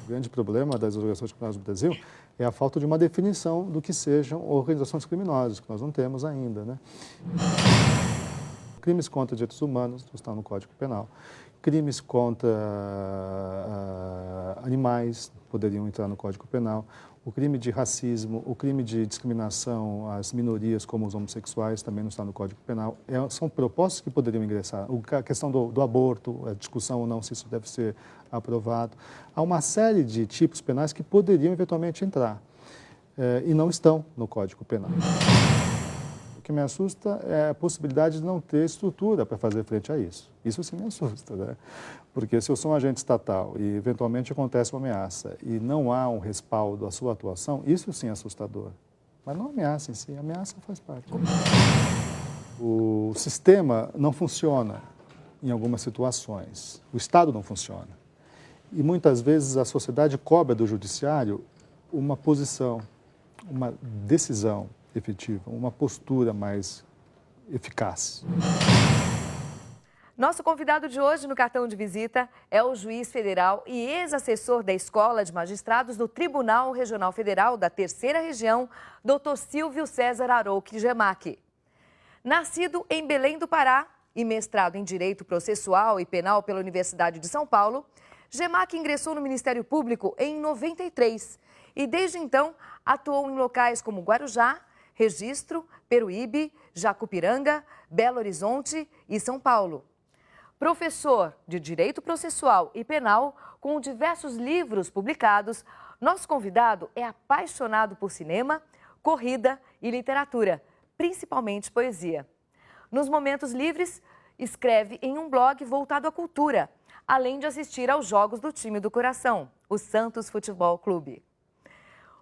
O grande problema das organizações criminosas no Brasil é a falta de uma definição do que sejam organizações criminosas, que nós não temos ainda, né? Crimes contra direitos humanos estão no Código Penal. Crimes contra animais poderiam entrar no Código Penal. O crime de racismo, o crime de discriminação às minorias, como os homossexuais, também não está no Código Penal. São propostas que poderiam ingressar. A questão do aborto, a discussão ou não se isso deve ser aprovado. Há uma série de tipos penais que poderiam eventualmente entrar e não estão no Código Penal. O que me assusta é a possibilidade de não ter estrutura para fazer frente a isso. Isso sim me assusta, né? Porque se eu sou um agente estatal e eventualmente acontece uma ameaça e não há um respaldo à sua atuação, isso sim é assustador. Mas não a ameaça em si, a ameaça faz parte. O sistema não funciona em algumas situações, o Estado não funciona. E muitas vezes a sociedade cobra do judiciário uma posição, uma decisão efetiva, uma postura mais eficaz. Nosso convidado de hoje no cartão de visita é o juiz federal e ex-assessor da Escola de Magistrados do Tribunal Regional Federal da Terceira Região, Dr. Silvio César Arouque Gemac. Nascido em Belém do Pará e mestrado em Direito Processual e Penal pela Universidade de São Paulo, Gemac ingressou no Ministério Público em 93 e desde então atuou em locais como Guarujá, Registro, Peruíbe, Jacupiranga, Belo Horizonte e São Paulo. Professor de Direito Processual e Penal, com diversos livros publicados, nosso convidado é apaixonado por cinema, corrida e literatura, principalmente poesia. Nos momentos livres, escreve em um blog voltado à cultura, além de assistir aos jogos do time do coração, o Santos Futebol Clube.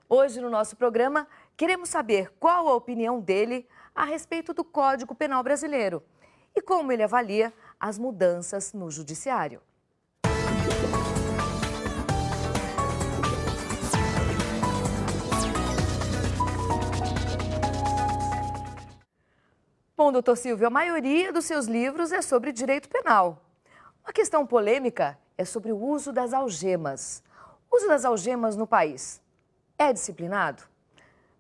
Hoje, no nosso programa, queremos saber qual a opinião dele a respeito do Código Penal brasileiro e como ele avalia as mudanças no judiciário. Bom, doutor Silvio, a maioria dos seus livros é sobre direito penal. Uma questão polêmica é sobre o uso das algemas. O uso das algemas no país é disciplinado?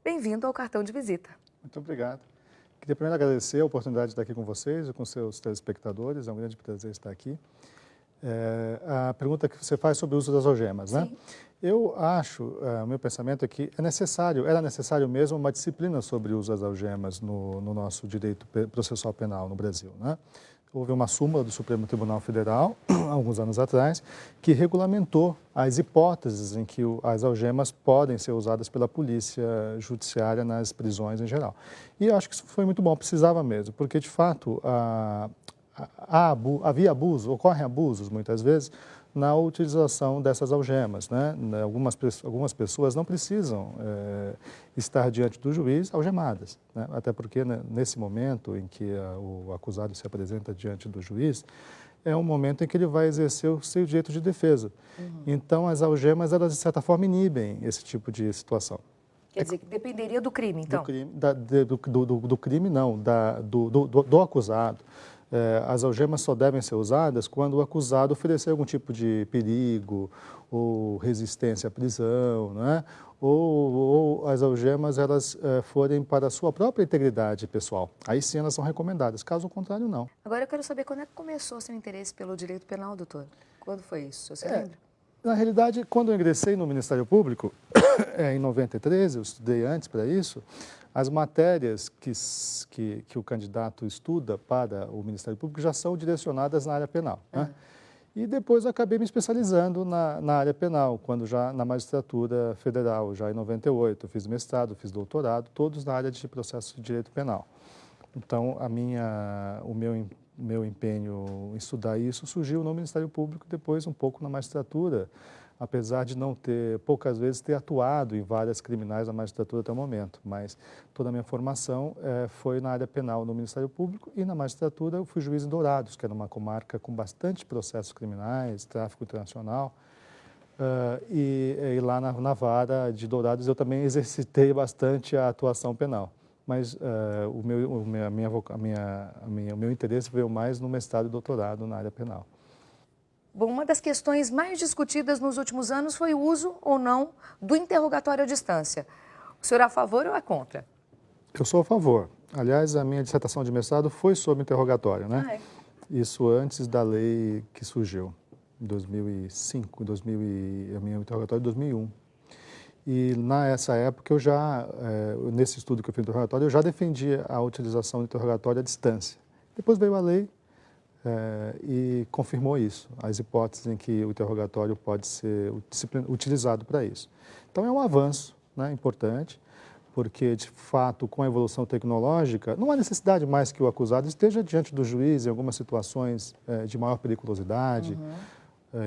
Bem-vindo ao cartão de visita. Muito obrigado. Queria primeiro agradecer a oportunidade de estar aqui com vocês e com seus telespectadores. É um grande prazer estar aqui. A pergunta que você faz sobre o uso das algemas, né? Sim. Eu acho, o meu pensamento é que era necessário mesmo uma disciplina sobre o uso das algemas no nosso direito processual penal no Brasil, né? Houve uma súmula do Supremo Tribunal Federal, alguns anos atrás, que regulamentou as hipóteses em que as algemas podem ser usadas pela polícia judiciária nas prisões em geral. E eu acho que isso foi muito bom, precisava mesmo, porque de fato havia abuso, ocorrem abusos muitas vezes na utilização dessas algemas, né? Algumas pessoas não precisam estar diante do juiz algemadas, né? Até porque, né, nesse momento em que o acusado se apresenta diante do juiz, é um momento em que ele vai exercer o seu direito de defesa. Então, as algemas, elas de certa forma inibem esse tipo de situação. Quer dizer, que dependeria do crime, então? Do crime, não, do acusado. As algemas só devem ser usadas quando o acusado oferecer algum tipo de perigo ou resistência à prisão, né? Ou as algemas elas forem para a sua própria integridade pessoal. Aí sim elas são recomendadas, caso contrário não. Agora eu quero saber quando é que começou seu interesse pelo direito penal, doutor? Quando foi isso? Você lembra? Na realidade, quando eu ingressei no Ministério Público, em 93, eu estudei antes para isso, as matérias que o candidato estuda para o Ministério Público já são direcionadas na área penal, né? E depois eu acabei me especializando na área penal, quando já na magistratura federal, já em 98, eu fiz mestrado, fiz doutorado, todos na área de processo de direito penal. Então, o meu empenho em estudar isso surgiu no Ministério Público, depois um pouco na magistratura, apesar de não ter, poucas vezes, ter atuado em várias criminais da magistratura até o momento. Mas toda a minha formação foi na área penal no Ministério Público e na magistratura eu fui juiz em Dourados, que era uma comarca com bastante processos criminais, tráfico internacional. E lá na vara de Dourados eu também exercitei bastante a atuação penal. Mas o meu interesse veio mais no mestrado e doutorado na área penal. Bom, uma das questões mais discutidas nos últimos anos foi o uso ou não do interrogatório à distância. O senhor é a favor ou é contra? Eu sou a favor. Aliás, a minha dissertação de mestrado foi sobre interrogatório, né? Ah, é. Isso antes da lei que surgiu, em 2005, a minha interrogatório em 2001. E nessa época eu já, nesse estudo que eu fiz do interrogatório, eu já defendia a utilização do interrogatório à distância. Depois veio a lei e confirmou isso, as hipóteses em que o interrogatório pode ser utilizado para isso. Então é um avanço, né, importante, porque, de fato, com a evolução tecnológica, não há necessidade mais que o acusado esteja diante do juiz em algumas situações de maior periculosidade,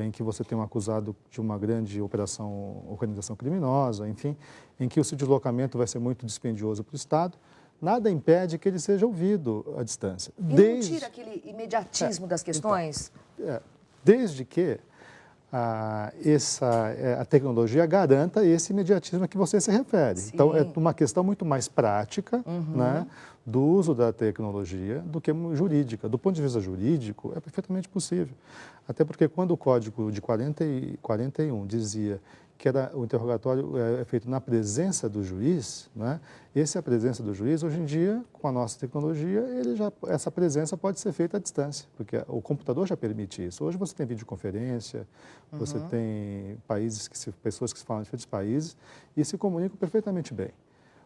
em que você tem um acusado de uma grande organização criminosa, enfim, em que o seu deslocamento vai ser muito dispendioso para o Estado. Nada impede que ele seja ouvido à distância. E não tira aquele imediatismo das questões? Então, desde que a tecnologia garanta esse imediatismo a que você se refere. Sim. Então, é uma questão muito mais prática, né, do uso da tecnologia do que jurídica. Do ponto de vista jurídico, é perfeitamente possível. Até porque quando o Código de 41 dizia que o interrogatório é feito na presença do juiz, né? A presença do juiz, hoje em dia, com a nossa tecnologia, essa presença pode ser feita à distância, porque o computador já permite isso. Hoje você tem videoconferência, você tem pessoas que se falam de diferentes países e se comunicam perfeitamente bem.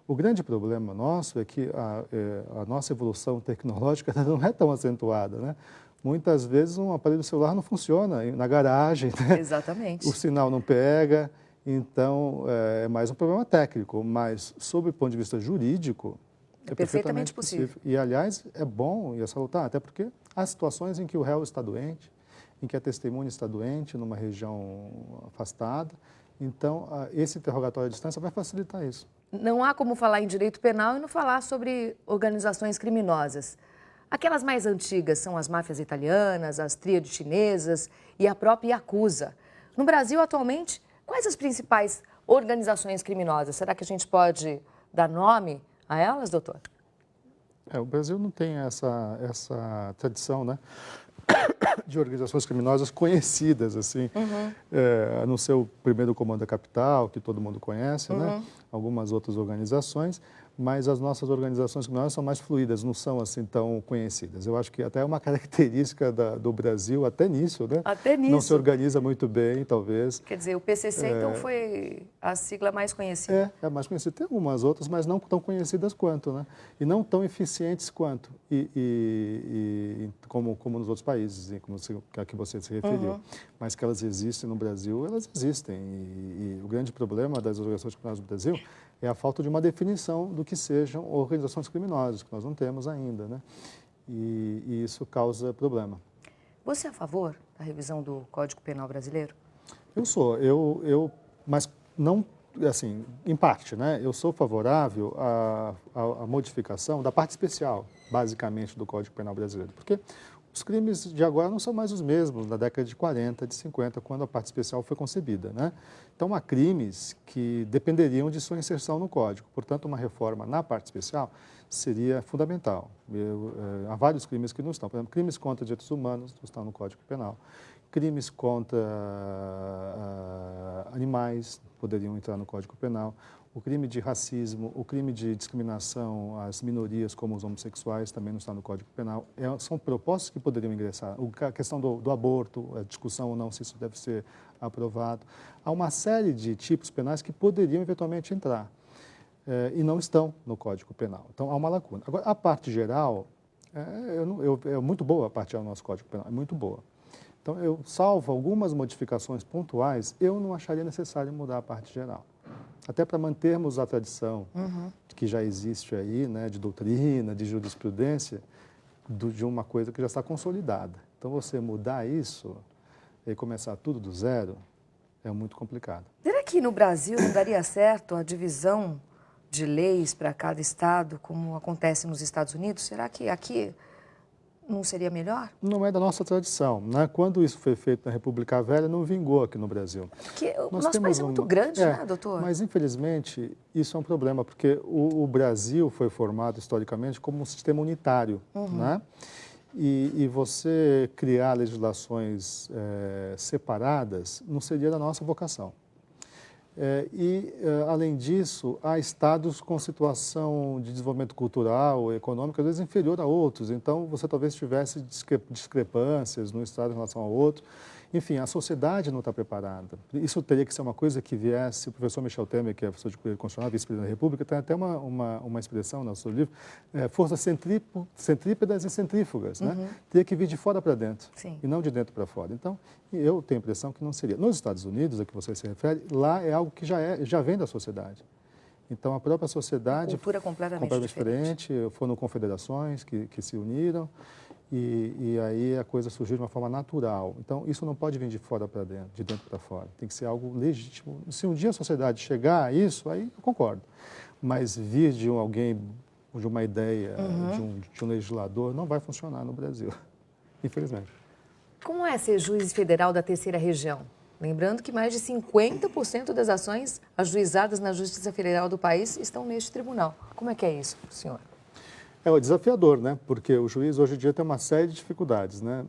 O grande problema nosso é que a nossa evolução tecnológica não é tão acentuada, né? Muitas vezes um aparelho celular não funciona na garagem, né? Exatamente. O sinal não pega, então é mais um problema técnico, mas sob o ponto de vista jurídico é perfeitamente possível. E, aliás, é bom e é salutar, até porque há situações em que o réu está doente, em que a testemunha está doente numa região afastada, então esse interrogatório à distância vai facilitar isso. Não há como falar em direito penal e não falar sobre organizações criminosas. Aquelas mais antigas são as máfias italianas, as tríades chinesas e a própria Yakuza. No Brasil, atualmente, quais as principais organizações criminosas? Será que a gente pode dar nome a elas, doutor? O Brasil não tem essa tradição, né, de organizações criminosas conhecidas, assim, a não ser o primeiro Comando da Capital, que todo mundo conhece, né, algumas outras organizações, mas as nossas organizações criminosas são mais fluídas, não são assim tão conhecidas. Eu acho que até é uma característica do Brasil, até nisso, né? Até nisso. Não se organiza muito bem, talvez. Quer dizer, o PCC, então, foi a sigla mais conhecida. É a mais conhecida. Tem algumas outras, mas não tão conhecidas quanto, né? E não tão eficientes quanto, como nos outros países, como a que você se referiu. Mas que elas existem no Brasil, elas existem. E o grande problema das organizações criminosas do Brasil é a falta de uma definição do que sejam organizações criminosas, que nós não temos ainda, né? E isso causa problema. Você é a favor da revisão do Código Penal brasileiro? Eu sou, mas não, assim, em parte, né? Eu sou favorável à modificação da parte especial, basicamente, do Código Penal brasileiro, porque os crimes de agora não são mais os mesmos da década de 40, de 50, quando a parte especial foi concebida, né? Então, há crimes que dependeriam de sua inserção no Código. Portanto, uma reforma na parte especial seria fundamental. Há vários crimes que não estão. Por exemplo, crimes contra direitos humanos não estão no Código Penal. Crimes contra animais poderiam entrar no Código Penal. O crime de racismo, o crime de discriminação às minorias, como os homossexuais, também não está no Código Penal. São propostas que poderiam ingressar. A questão do aborto, a discussão ou não se isso deve ser aprovado. Há uma série de tipos penais que poderiam eventualmente entrar e não estão no Código Penal. Então, há uma lacuna. Agora, a parte geral, é muito boa a parte geral do nosso Código Penal, é muito boa. Então, salvo algumas modificações pontuais, eu não acharia necessário mudar a parte geral. Até para mantermos a tradição que já existe aí, né, de doutrina, de jurisprudência, de uma coisa que já está consolidada. Então, você mudar isso e começar tudo do zero é muito complicado. Será que no Brasil não daria certo a divisão de leis para cada estado, como acontece nos Estados Unidos? Será que aqui não seria melhor? Não é da nossa tradição, né? Quando isso foi feito na República Velha, não vingou aqui no Brasil. Porque o nosso país é muito grande, né, doutor? Mas, infelizmente, isso é um problema, porque o Brasil foi formado, historicamente, como um sistema unitário, né? E você criar legislações separadas não seria da nossa vocação. Além disso, há estados com situação de desenvolvimento cultural, econômico, às vezes inferior a outros. Então, você talvez tivesse discrepâncias num estado em relação ao outro. Enfim, a sociedade não está preparada. Isso teria que ser uma coisa que viesse... O professor Michel Temer, que é professor de Direito Constitucional, vice-presidente da República, tem até uma expressão no seu livro, forças centrípedas e centrífugas, né? Teria que vir de fora para dentro, e não de dentro para fora. Então, eu tenho a impressão que não seria. Nos Estados Unidos, a que você se refere, lá é algo que já vem da sociedade. Então, a própria sociedade... Cultura completamente diferente. Foram confederações que se uniram. E aí a coisa surgiu de uma forma natural. Então, isso não pode vir de fora para dentro, de dentro para fora. Tem que ser algo legítimo. Se um dia a sociedade chegar a isso, aí eu concordo. Mas vir de alguém, de uma ideia, de um legislador, não vai funcionar no Brasil, infelizmente. Como é ser juiz federal da terceira região? Lembrando que mais de 50% das ações ajuizadas na Justiça Federal do país estão neste tribunal. Como é que é isso, senhor? É desafiador, né? Porque o juiz hoje em dia tem uma série de dificuldades, né?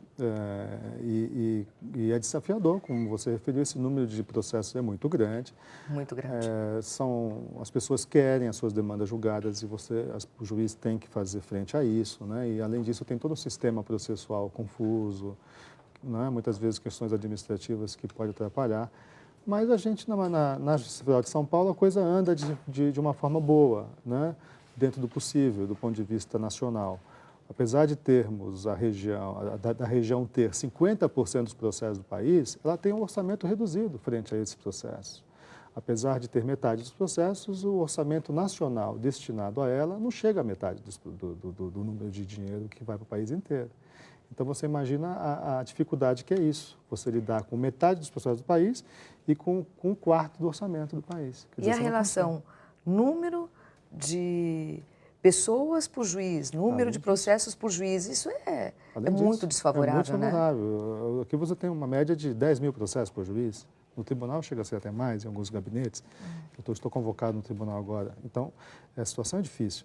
E é desafiador, como você referiu, esse número de processos é muito grande. Muito grande. As pessoas querem as suas demandas julgadas e o juiz tem que fazer frente a isso, né? E além disso tem todo o sistema processual confuso, né? Muitas vezes questões administrativas que podem atrapalhar. Mas a gente, na Justiça Federal de São Paulo, a coisa anda de uma forma boa, né? Dentro do possível, do ponto de vista nacional. Apesar de termos da região ter 50% dos processos do país, ela tem um orçamento reduzido frente a esses processos. Apesar de ter metade dos processos, o orçamento nacional destinado a ela não chega à metade do número de dinheiro que vai para o país inteiro. Então, você imagina a dificuldade que é isso, você lidar com metade dos processos do país e com um quarto do orçamento do país. Quer dizer, a relação número de pessoas por juiz, número de processos por juiz, isso é muito desfavorável, né? É muito desfavorável. Aqui você tem uma média de 10 mil processos por juiz. No tribunal chega a ser até mais, em alguns gabinetes. Eu estou convocado no tribunal agora. Então, a situação é difícil.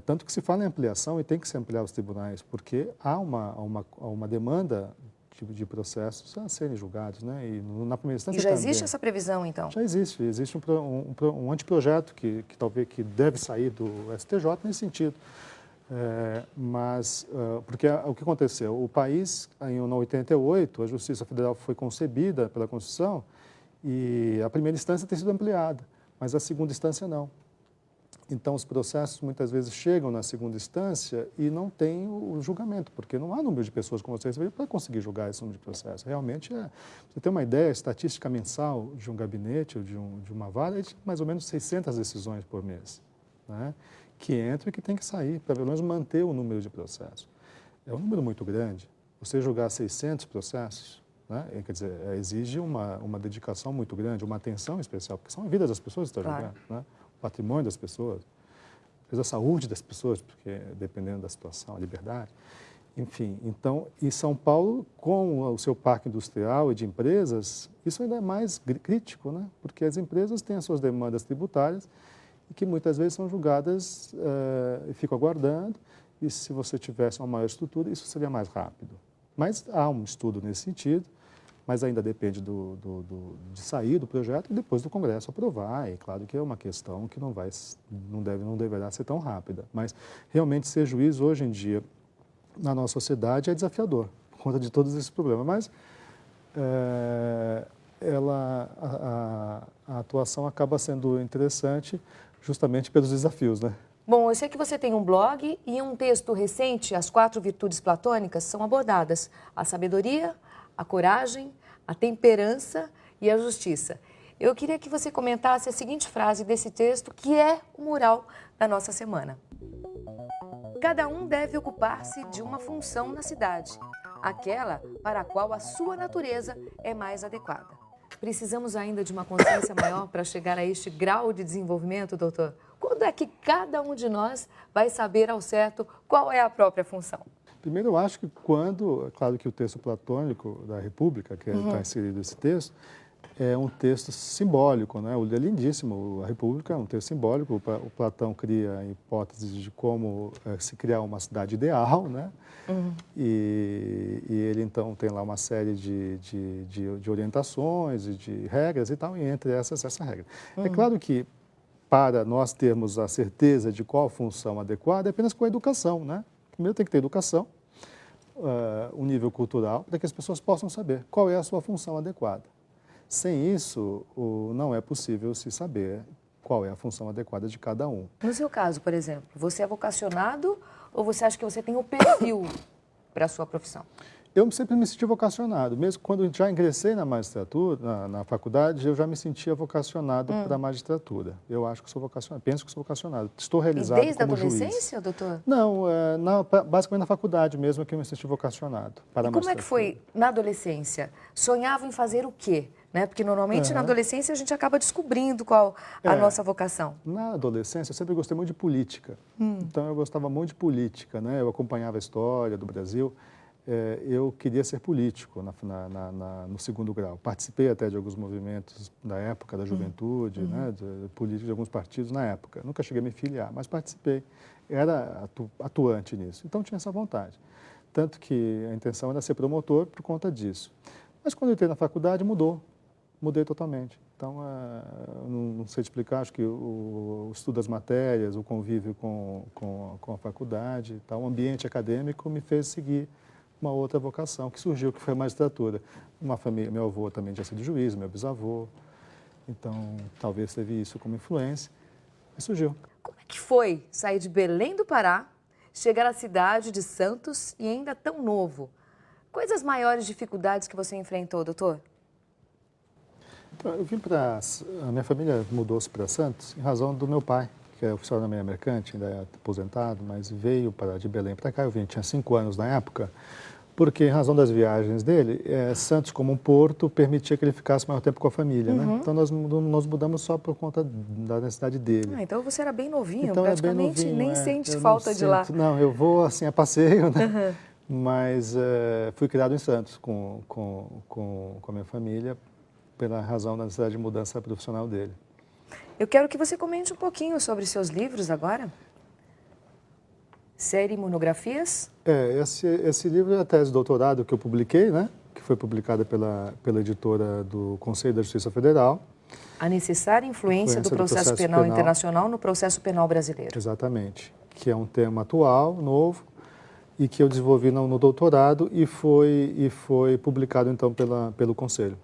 Tanto que se fala em ampliação e tem que se ampliar os tribunais, porque há uma demanda de processos a serem julgados, né? E na primeira instância já existe essa previsão, então? Já existe. Existe um anteprojeto que deve sair do STJ nesse sentido. Porque o que aconteceu? O país, em 88, a Justiça Federal foi concebida pela Constituição e a primeira instância tem sido ampliada, mas a segunda instância não. Então, os processos muitas vezes chegam na segunda instância e não tem o julgamento, porque não há número de pessoas como vocês para conseguir julgar esse número de processos. Realmente, você tem uma ideia, a estatística mensal de um gabinete ou de uma vara é de mais ou menos 600 decisões por mês, né? Que entram e que tem que sair, para pelo menos manter o número de processos. É um número muito grande. Você julgar 600 processos, né? Quer dizer, exige uma dedicação muito grande, uma atenção especial, porque são a vida das pessoas que estão julgando, né? Patrimônio das pessoas, a saúde das pessoas, porque dependendo da situação, a liberdade. Enfim, então, em São Paulo, com o seu parque industrial e de empresas, isso ainda é mais crítico, né? Porque as empresas têm as suas demandas tributárias e que muitas vezes são julgadas e ficam aguardando, e se você tivesse uma maior estrutura, isso seria mais rápido. Mas há um estudo nesse sentido, mas ainda depende de sair do projeto e depois do Congresso aprovar. E claro que é uma questão que não deverá ser tão rápida. Mas realmente ser juiz hoje em dia na nossa sociedade é desafiador, por conta de todos esses problemas. Mas a atuação acaba sendo interessante justamente pelos desafios, né? Bom, eu sei que você tem um blog e um texto recente, as 4 virtudes platônicas, são abordadas: a sabedoria, a coragem, a temperança e a justiça. Eu queria que você comentasse a seguinte frase desse texto, que é o mural da nossa semana. Cada um deve ocupar-se de uma função na cidade, aquela para a qual a sua natureza é mais adequada. Precisamos ainda de uma consciência maior para chegar a este grau de desenvolvimento, doutor? Quando é que cada um de nós vai saber ao certo qual é a própria função? Primeiro, eu acho que claro que o texto platônico da República, que está inserido nesse texto, é um texto simbólico, né? O livro é lindíssimo, a República é um texto simbólico, o Platão cria hipóteses de como se criar uma cidade ideal, né? E ele então tem lá uma série de orientações e de regras e tal, e entre essas, essa regra. É claro que para nós termos a certeza de qual a função adequada, é apenas com a educação, né? Primeiro tem que ter educação, um nível cultural, para que as pessoas possam saber qual é a sua função adequada. Sem isso, não é possível se saber qual é a função adequada de cada um. No seu caso, por exemplo, você é vocacionado ou você acha que você tem o perfil para a sua profissão? Eu sempre me senti vocacionado, mesmo quando já ingressei na magistratura, na faculdade, eu já me sentia vocacionado para a magistratura. Eu acho que sou vocacionado, penso que sou vocacionado. Estou realizado como juiz. E desde a adolescência, doutor? Não, basicamente na faculdade mesmo que eu me senti vocacionado para a magistratura. E como é que foi na adolescência? Sonhava em fazer o quê? Né? Porque normalmente na adolescência a gente acaba descobrindo qual a nossa vocação. Na adolescência eu sempre gostei muito de política. Então eu gostava muito de política, né? Eu acompanhava a história do Brasil. Eu queria ser político no segundo grau. Participei até de alguns movimentos da época da juventude, né, políticos de alguns partidos na época. Nunca cheguei a me filiar, mas participei. Era atuante nisso. Então tinha essa vontade. Tanto que a intenção era ser promotor por conta disso. Mas quando eu entrei na faculdade, mudei totalmente. Então, não sei te explicar, acho que o estudo das matérias, o convívio com a faculdade, o ambiente acadêmico me fez seguir uma outra vocação que surgiu, que foi a magistratura. Uma família, meu avô também tinha sido juiz, meu bisavô, então talvez teve isso como influência, e surgiu. Como é que foi sair de Belém do Pará, chegar à cidade de Santos e ainda tão novo? Quais as maiores dificuldades que você enfrentou, doutor? Eu vim a minha família mudou-se para Santos em razão do meu pai, que é oficial da Marinha Mercante, ainda é aposentado, mas veio de Belém para cá, tinha 5 anos na época, porque em razão das viagens dele, Santos como um porto permitia que ele ficasse maior tempo com a família, né? Então nós mudamos só por conta da necessidade dele. Então você era bem novinho, então, praticamente bem novinho, nem sente falta de lá. Não, eu vou assim a passeio, né? Mas fui criado em Santos com a minha família pela razão da necessidade de mudança profissional dele. Eu quero que você comente um pouquinho sobre seus livros agora. Série Monografias? Esse livro é a tese de doutorado que eu publiquei, né? Que foi publicada pela editora do Conselho da Justiça Federal. A necessária influência do processo penal internacional no processo penal brasileiro. Exatamente. Que é um tema atual, novo, e que eu desenvolvi no doutorado e foi publicado, então, pelo Conselho.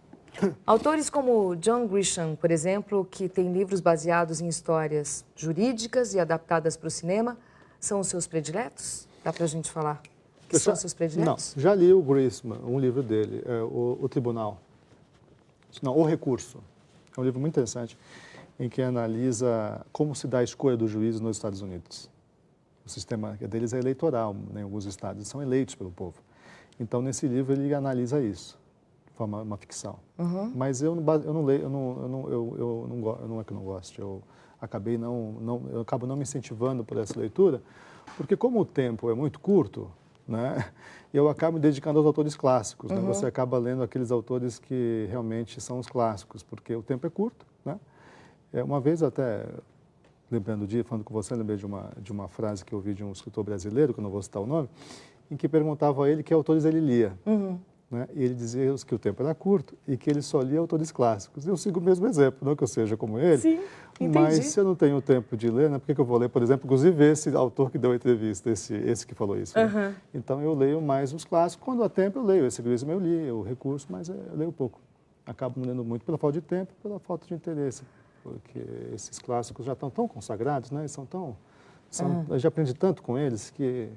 Autores como John Grisham, por exemplo, que tem livros baseados em histórias jurídicas e adaptadas para o cinema, são os seus prediletos? Dá para a gente falar que são os seus prediletos? Não, já li o Grisham, um livro dele, o Tribunal. Não, O Recurso. É um livro muito interessante, em que analisa como se dá a escolha dos juízes nos Estados Unidos. O sistema deles é eleitoral, em alguns estados são eleitos pelo povo. Então, nesse livro, ele analisa isso. Uma ficção. Mas eu não leio, não é que eu não gosto, eu acabo não me incentivando por essa leitura, porque como o tempo é muito curto, né, eu acabo me dedicando aos autores clássicos, né? Você acaba lendo aqueles autores que realmente são os clássicos, porque o tempo é curto, né? Uma vez até, lembrando falando com você, lembrei de uma frase que eu ouvi de um escritor brasileiro, que eu não vou citar o nome, em que perguntava a ele que autores ele lia. Né? E ele dizia que o tempo era curto e que ele só lia autores clássicos. Eu sigo o mesmo exemplo, não que eu seja como ele, sim, mas se eu não tenho tempo de ler, né, por que eu vou ler, por exemplo, inclusive esse autor que deu a entrevista, esse que falou isso. Né? Então eu leio mais os clássicos, quando há tempo eu leio, esse Grisham eu li, o Recurso, mas eu leio pouco. Acabo não lendo muito pela falta de tempo, pela falta de interesse, porque esses clássicos já estão tão consagrados, né? Eu já aprendi tanto com eles que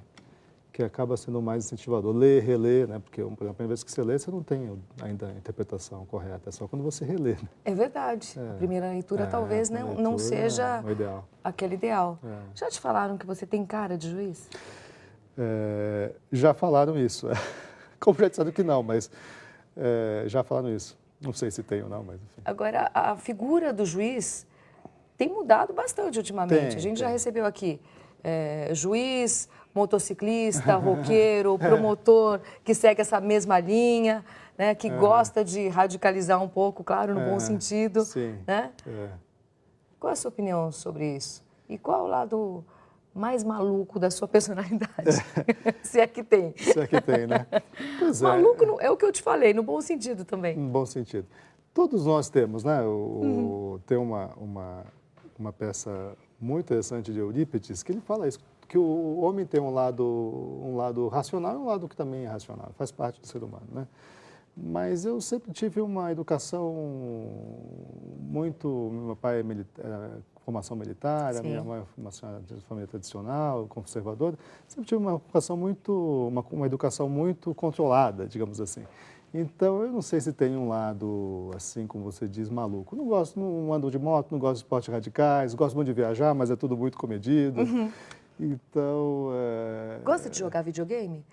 acaba sendo mais incentivador. Ler, reler, né? Porque, por exemplo, a primeira vez que você lê, você não tem ainda a interpretação correta, é só quando você relê. Né? É verdade. A primeira leitura talvez não seja ideal. Aquele ideal. Já te falaram que você tem cara de juiz? Já falaram isso. Como já disseram que não, mas já falaram isso. Não sei se tem ou não, mas enfim. Agora, a figura do juiz tem mudado bastante ultimamente. A gente já recebeu aqui juiz, motociclista, roqueiro, promotor, que segue essa mesma linha, né, que gosta de radicalizar um pouco, claro, no bom sentido. Sim. Né? Qual é a sua opinião sobre isso? E qual é o lado mais maluco da sua personalidade? Se é que tem. Se é que tem, né? Pois Maluco é o que eu te falei, no bom sentido também. No bom sentido. Todos nós temos, né? Tem uma peça muito interessante de Eurípides que ele fala isso, que o homem tem um lado racional e um lado que também é irracional, faz parte do ser humano, né? Mas eu sempre tive uma educação muito... Meu pai é formação militar, a minha mãe é formação de família tradicional, conservadora. Sempre tive uma educação muito controlada, digamos assim. Então, eu não sei se tem um lado, assim como você diz, maluco. Não ando de moto, não gosto de esportes radicais, gosto muito de viajar, mas é tudo muito comedido. Então... Gosta de jogar videogame?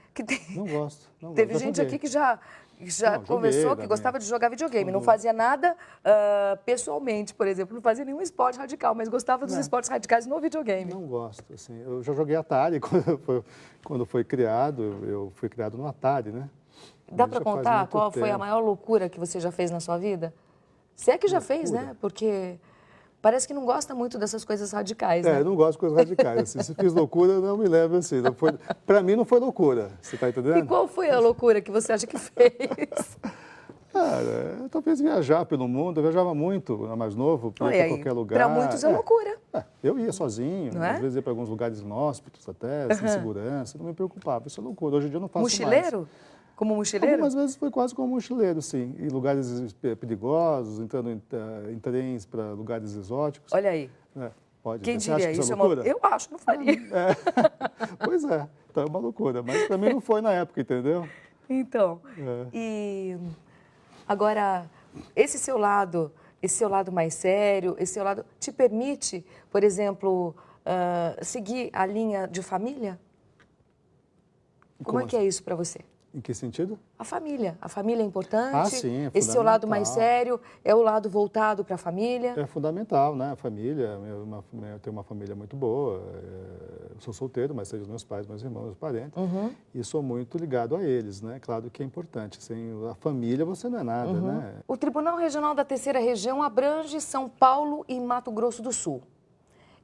Não gosto. Teve gente aqui que já conversou que gostava de jogar videogame. Não fazia nada pessoalmente, por exemplo. Não fazia nenhum esporte radical, mas gostava dos esportes radicais no videogame. Não gosto. Assim, eu já joguei Atari quando foi criado. Eu fui criado no Atari, né? Dá para contar qual foi a maior loucura que você já fez na sua vida? Se é que já fez, né? Porque parece que não gosta muito dessas coisas radicais, né? Eu não gosto de coisas radicais. Assim, se fiz loucura, não me lembro assim. Para mim não foi loucura, você está entendendo? E qual foi a loucura que você acha que fez? Cara, talvez viajar pelo mundo. Eu viajava muito, era mais novo, para ir para qualquer lugar. Para muitos é loucura. Eu ia sozinho, não é? Às vezes ia para alguns lugares inóspitos até, sem segurança, não me preocupava. Isso é loucura. Hoje em dia eu não faço Mochileiro? mais. Como mochileiro? Algumas vezes foi quase como mochileiro, sim. Em lugares perigosos, entrando em trens para lugares exóticos. Olha aí. Pode. Quem Você diria acha que isso? é loucura? Eu acho, não faria. Pois é, então é uma loucura. Mas para mim não foi na época, entendeu? Então, e agora, esse seu lado mais sério, esse seu lado te permite, por exemplo, seguir a linha de família? Como é que é isso para você? Em que sentido? A família é importante. Sim, é esse seu lado mais sério é o lado voltado para a família. É fundamental, né? A família, eu tenho uma família muito boa. Eu sou solteiro, mas tenho os meus pais, meus irmãos, meus parentes. E sou muito ligado a eles, né? Claro que é importante. Sem a família você não é nada, né? O Tribunal Regional da Terceira Região abrange São Paulo e Mato Grosso do Sul.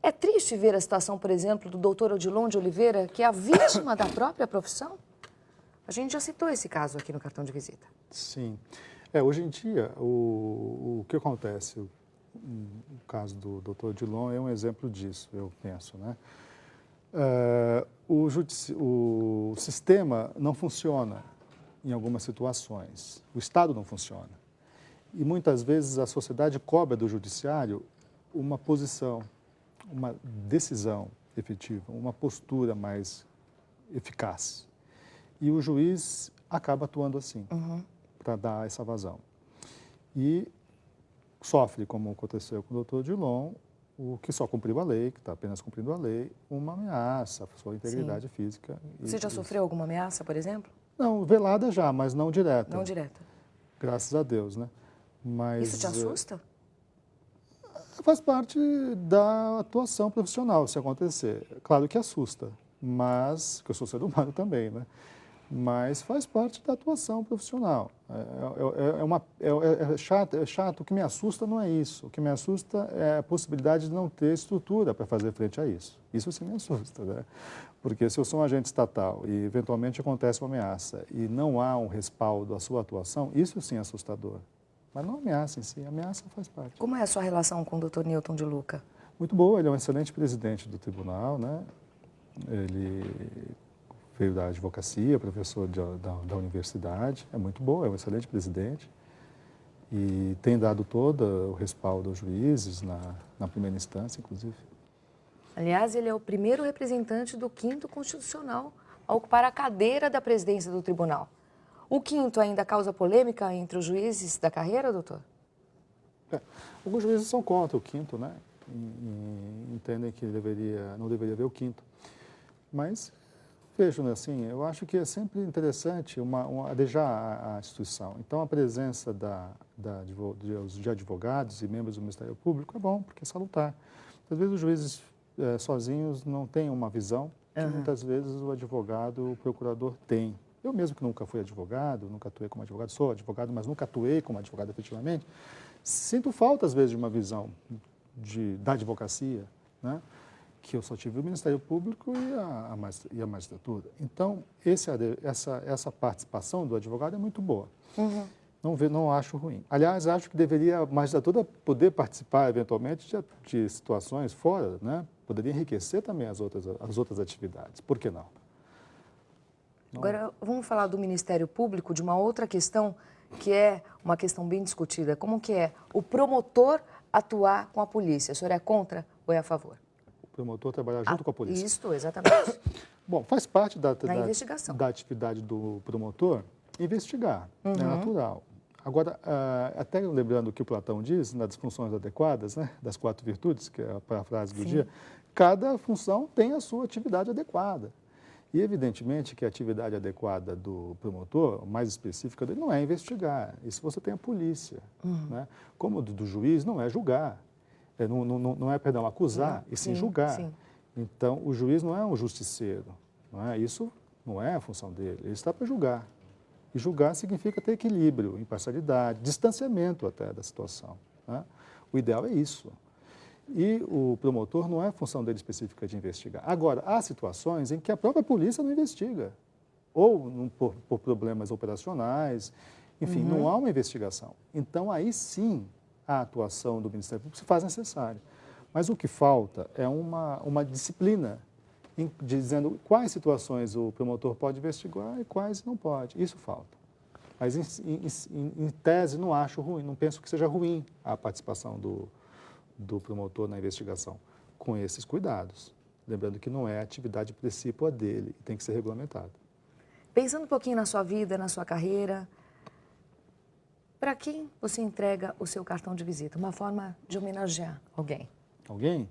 É triste ver a situação, por exemplo, do doutor Odilon de Oliveira, que é a vítima da própria profissão? A gente já citou esse caso aqui no cartão de visita. Sim. Hoje em dia, o que acontece? O caso do Dr. Odilon é um exemplo disso, eu penso, né? O sistema não funciona em algumas situações. O Estado não funciona. E muitas vezes a sociedade cobra do judiciário uma posição, uma decisão efetiva, uma postura mais eficaz. E o juiz acaba atuando assim, para dar essa vazão. E sofre, como aconteceu com o doutor Odilon, o que só cumpriu a lei, que está apenas cumprindo a lei, uma ameaça à sua integridade física. Você já sofreu alguma ameaça, por exemplo? Não, velada já, mas não direta. Não direta. Graças a Deus, né? Mas, isso te assusta? Faz parte da atuação profissional, se acontecer. Claro que assusta, mas, que eu sou ser humano também, né? Mas faz parte da atuação profissional. É chato. O que me assusta não é isso. O que me assusta é a possibilidade de não ter estrutura para fazer frente a isso. Isso sim me assusta, né? Porque se eu sou um agente estatal e eventualmente acontece uma ameaça e não há um respaldo à sua atuação, isso sim é assustador. Mas não a ameaça em si, a ameaça faz parte. Como é a sua relação com o Dr. Newton de Luca? Muito boa, ele é um excelente presidente do tribunal, né? Ele veio da advocacia, professor da universidade, é muito bom, é um excelente presidente e tem dado todo o respaldo aos juízes na primeira instância, inclusive. Aliás, ele é o primeiro representante do 5º Constitucional a ocupar a cadeira da presidência do tribunal. O 5º ainda causa polêmica entre os juízes da carreira, doutor? Alguns juízes são contra o 5º, né? E entendem que não deveria haver o 5º. Mas vejo, assim, eu acho que é sempre interessante adejar a instituição. Então, a presença de advogados e membros do Ministério Público é bom, porque é salutar. Às vezes os juízes sozinhos não têm uma visão que muitas vezes o advogado, o procurador tem. Eu mesmo que nunca fui advogado, nunca atuei como advogado, sou advogado, mas nunca atuei como advogado efetivamente, sinto falta, às vezes, de uma visão da advocacia, né? Que eu só tive o Ministério Público e a magistratura. Então, essa participação do advogado é muito boa. Não acho ruim. Aliás, acho que deveria a magistratura poder participar, eventualmente, de situações fora, né? Poderia enriquecer também as outras atividades. Por que não? Agora, vamos falar do Ministério Público, de uma outra questão, que é uma questão bem discutida. Como que é o promotor atuar com a polícia? O senhor é contra ou é a favor? O promotor trabalhar junto com a polícia. Isso, exatamente. Bom, faz parte da investigação. Da atividade do promotor investigar, é natural. Agora, até lembrando o que o Platão diz, nas funções adequadas, né, das 4 virtudes, que é a parafrase do dia, cada função tem a sua atividade adequada. E, evidentemente, que a atividade adequada do promotor, mais específica dele, não é investigar. Isso você tem a polícia. Né? Como do juiz, não é julgar. Não é, perdão, acusar, e sim julgar. Sim. Então, o juiz não é um justiceiro. Não é? Isso não é a função dele. Ele está para julgar. E julgar significa ter equilíbrio, imparcialidade, distanciamento até da situação. Né? O ideal é isso. E o promotor não é função dele específica de investigar. Agora, há situações em que a própria polícia não investiga, ou por problemas operacionais, enfim, não há uma investigação. Então, aí sim, a atuação do Ministério Público se faz necessária. Mas o que falta é uma disciplina dizendo quais situações o promotor pode investigar e quais não pode. Isso falta. Mas, em tese, não acho ruim, não penso que seja ruim a participação do promotor na investigação, com esses cuidados. Lembrando que não é atividade principal dele, tem que ser regulamentado. Pensando um pouquinho na sua vida, na sua carreira, para quem você entrega o seu cartão de visita? Uma forma de homenagear alguém. Alguém?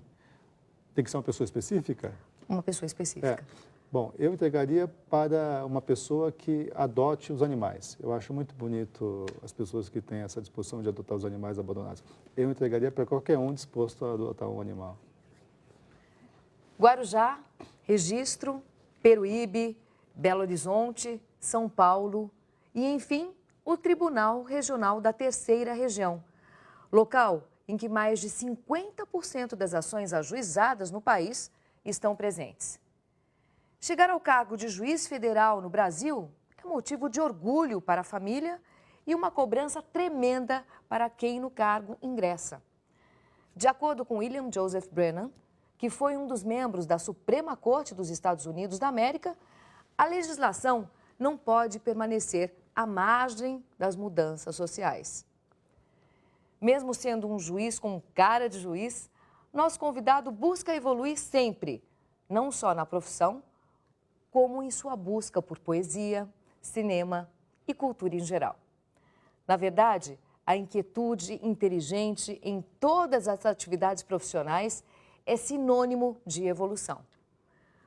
Tem que ser uma pessoa específica? Uma pessoa específica. Bom, eu entregaria para uma pessoa que adote os animais. Eu acho muito bonito as pessoas que têm essa disposição de adotar os animais abandonados. Eu entregaria para qualquer um disposto a adotar um animal. Guarujá, Registro, Peruíbe, Belo Horizonte, São Paulo e, enfim, o Tribunal Regional da Terceira Região. Local em que mais de 50% das ações ajuizadas no país estão presentes. Chegar ao cargo de juiz federal no Brasil é motivo de orgulho para a família e uma cobrança tremenda para quem no cargo ingressa. De acordo com William Joseph Brennan, que foi um dos membros da Suprema Corte dos Estados Unidos da América, a legislação não pode permanecer à margem das mudanças sociais. Mesmo sendo um juiz com cara de juiz, nosso convidado busca evoluir sempre, não só na profissão, como em sua busca por poesia, cinema e cultura em geral. Na verdade, a inquietude inteligente em todas as atividades profissionais é sinônimo de evolução.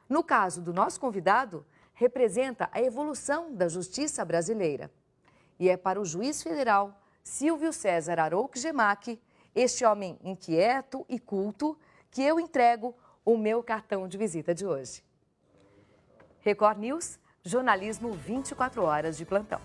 No caso do nosso convidado, representa a evolução da justiça brasileira. E é para o juiz federal Silvio César Arouque Gemachi, este homem inquieto e culto, que eu entrego o meu cartão de visita de hoje. Record News, jornalismo 24 horas de plantão.